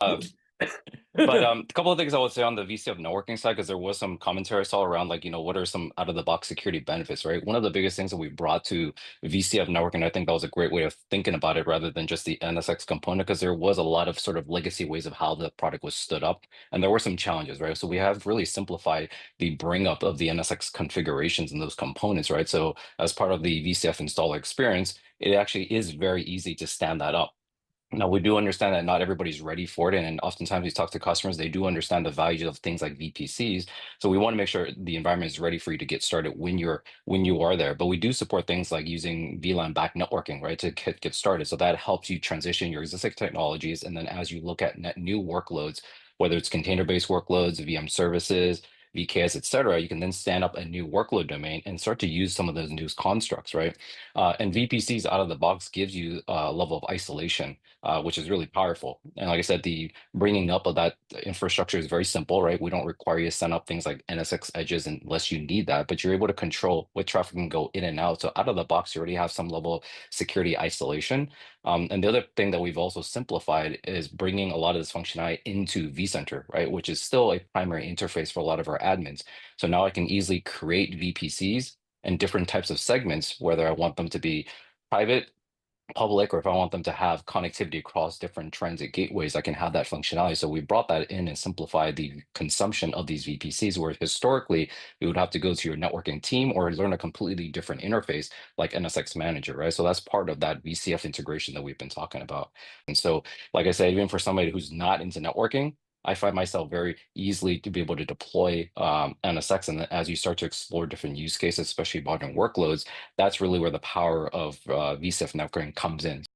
Uh, But a couple of things I would say on the VCF networking side, because there was some commentary I saw around, like, what are some out of the box security benefits, right? One of the biggest things that we brought to VCF networking, I think that was a great way of thinking about it rather than just the NSX component, because there was a lot of sort of legacy ways of how the product was stood up. And there were some challenges, right? So we have really simplified the bring up of the NSX configurations and those components, right? So as part of the VCF installer experience, it actually is very easy to stand that up. Now, we do understand that not everybody's ready for it, and oftentimes we talk to customers, they do understand the values of things like VPCs. So we want to make sure the environment is ready for you to get started when you are there. But we do support things like using VLAN back networking, right, to get started. So that helps you transition your existing technologies, and then as you look at net new workloads, whether it's container-based workloads, VM services, VKS, et cetera, you can then stand up a new workload domain and start to use some of those new constructs, right? And VPCs out of the box gives you a level of isolation, which is really powerful. And like I said, the bringing up of that infrastructure is very simple, right? We don't require you to send up things like NSX edges unless you need that, but you're able to control what traffic can go in and out. So out of the box, you already have some level of security isolation. And the other thing that we've also simplified is bringing a lot of this functionality into vCenter, right? Which is still a primary interface for a lot of our admins. So now I can easily create VPCs and different types of segments, whether I want them to be private, public, or if I want them to have connectivity across different transit gateways, I can have that functionality. So we brought that in and simplified the consumption of these VPCs, where historically you would have to go to your networking team or learn a completely different interface like NSX Manager, right? So that's part of that VCF integration that we've been talking about. And so, like I said, even for somebody who's not into networking, I find myself very easily to be able to deploy NSX. And then as you start to explore different use cases, especially modern workloads, that's really where the power of VCF networking comes in.